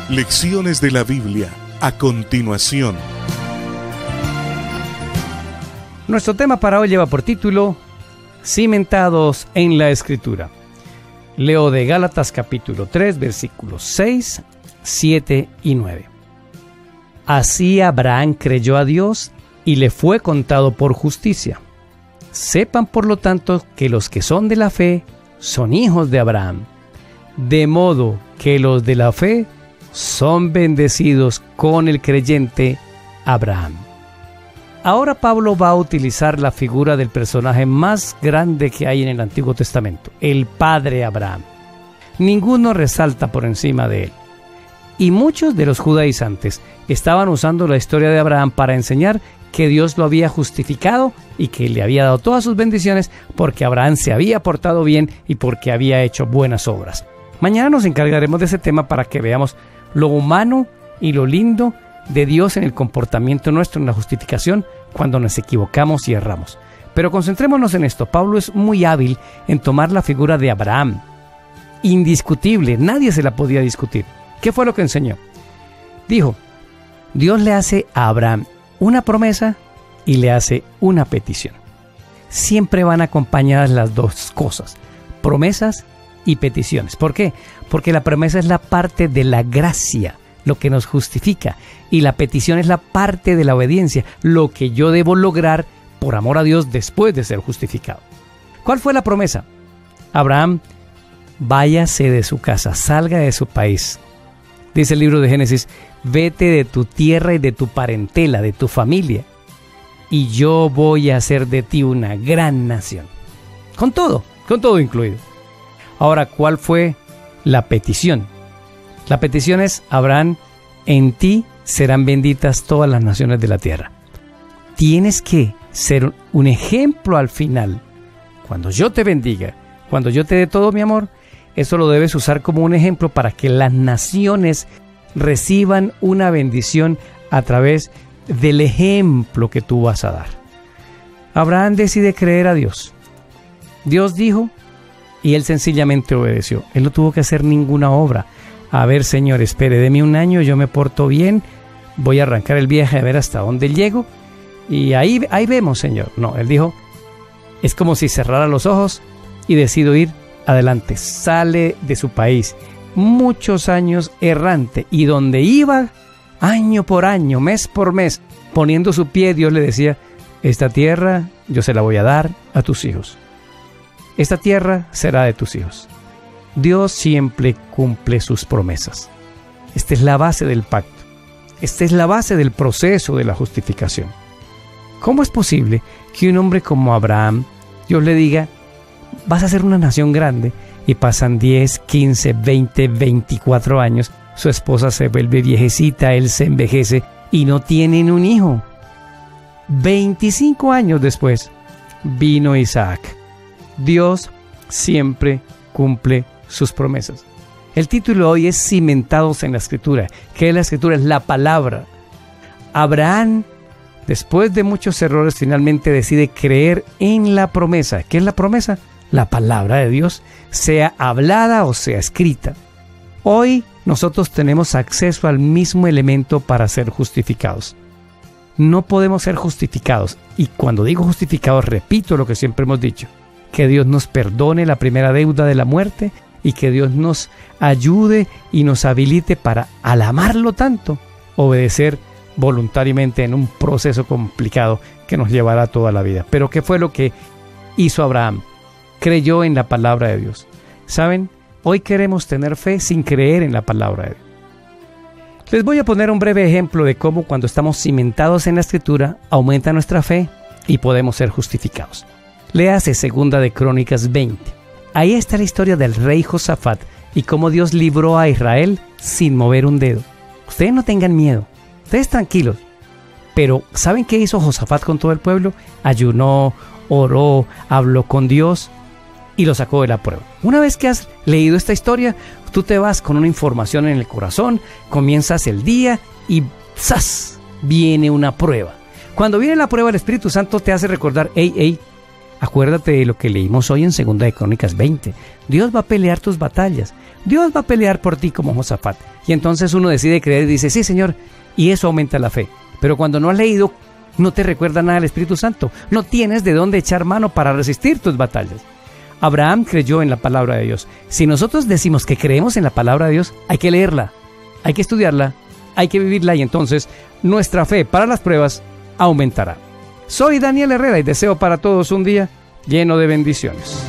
Lecciones de la Biblia, a continuación. Nuestro tema para hoy lleva por título Cimentados en la Escritura. Leo de Gálatas capítulo 3, versículos 6, 7 y 9. Así Abraham creyó a Dios y le fue contado por justicia. Sepan por lo tanto que los que son de la fe son hijos de Abraham. De modo que los de la fe son bendecidos con el creyente Abraham. Ahora Pablo va a utilizar la figura del personaje más grande que hay en el Antiguo Testamento, el padre Abraham. Ninguno resalta por encima de él. Y muchos de los judaizantes estaban usando la historia de Abraham para enseñar que Dios lo había justificado y que le había dado todas sus bendiciones porque Abraham se había portado bien y porque había hecho buenas obras. Mañana nos encargaremos de ese tema para que veamos lo humano y lo lindo de Dios en el comportamiento nuestro en la justificación cuando nos equivocamos y erramos. Pero concentrémonos en esto. Pablo es muy hábil en tomar la figura de Abraham. Indiscutible, nadie se la podía discutir. ¿Qué fue lo que enseñó? Dijo, Dios le hace a Abraham una promesa y le hace una petición. Siempre van acompañadas las dos cosas, promesas y peticiones. ¿Por qué? Porque la promesa es la parte de la gracia, lo que nos justifica, y la petición es la parte de la obediencia, lo que yo debo lograr por amor a Dios después de ser justificado. ¿Cuál fue la promesa? Abraham, váyase de su casa, salga de su país. Dice el libro de Génesis, vete de tu tierra y de tu parentela, de tu familia, y yo voy a hacer de ti una gran nación. Con todo incluido. Ahora, ¿cuál fue la petición? La petición es, Abraham, en ti serán benditas todas las naciones de la tierra. Tienes que ser un ejemplo al final. Cuando yo te bendiga, cuando yo te dé todo mi amor, eso lo debes usar como un ejemplo para que las naciones reciban una bendición a través del ejemplo que tú vas a dar. Abraham decide creer a Dios. Dios dijo y él sencillamente obedeció. Él no tuvo que hacer ninguna obra. A ver, Señor, espere, deme un año, yo me porto bien, voy a arrancar el viaje a ver hasta dónde llego y ahí vemos, Señor. No, él dijo, es como si cerrara los ojos y decido ir adelante. Sale de su país, muchos años errante, y donde iba, año por año, mes por mes, poniendo su pie, Dios le decía, esta tierra yo se la voy a dar a tus hijos. Esta tierra será de tus hijos. Dios siempre cumple sus promesas. Esta es la base del pacto. Esta es la base del proceso de la justificación. ¿Cómo es posible que un hombre como Abraham, Dios le diga, vas a ser una nación grande, y pasan 10, 15, 20, 24 años, su esposa se vuelve viejecita, él se envejece y no tienen un hijo? 25 años después, vino Isaac. Dios siempre cumple sus promesas. El título hoy es Cimentados en la Escritura. ¿Qué es la Escritura? Es la palabra. Abraham, después de muchos errores, finalmente decide creer en la promesa. ¿Qué es la promesa? La palabra de Dios, sea hablada o sea escrita. Hoy nosotros tenemos acceso al mismo elemento para ser justificados. No podemos ser justificados. Y cuando digo justificados, repito lo que siempre hemos dicho. Que Dios nos perdone la primera deuda de la muerte y que Dios nos ayude y nos habilite para, al amarlo tanto, obedecer voluntariamente en un proceso complicado que nos llevará toda la vida. Pero ¿qué fue lo que hizo Abraham? Creyó en la palabra de Dios. ¿Saben? Hoy queremos tener fe sin creer en la palabra de Dios. Les voy a poner un breve ejemplo de cómo cuando estamos cimentados en la Escritura aumenta nuestra fe y podemos ser justificados. Léase Segunda de Crónicas 20. Ahí está la historia del rey Josafat y cómo Dios libró a Israel sin mover un dedo. Ustedes no tengan miedo, ustedes tranquilos. Pero ¿saben qué hizo Josafat con todo el pueblo? Ayunó, oró, habló con Dios y lo sacó de la prueba. Una vez que has leído esta historia, tú te vas con una información en el corazón, comienzas el día y ¡zas! Viene una prueba. Cuando viene la prueba, el Espíritu Santo te hace recordar, acuérdate de lo que leímos hoy en 2 de Crónicas 20. Dios va a pelear tus batallas. Dios va a pelear por ti como Josafat. Y entonces uno decide creer y dice, sí, Señor, y eso aumenta la fe. Pero cuando no has leído, no te recuerda nada del Espíritu Santo. No tienes de dónde echar mano para resistir tus batallas. Abraham creyó en la palabra de Dios. Si nosotros decimos que creemos en la palabra de Dios, hay que leerla, hay que estudiarla, hay que vivirla y entonces nuestra fe para las pruebas aumentará. Soy Daniel Herrera y deseo para todos un día lleno de bendiciones.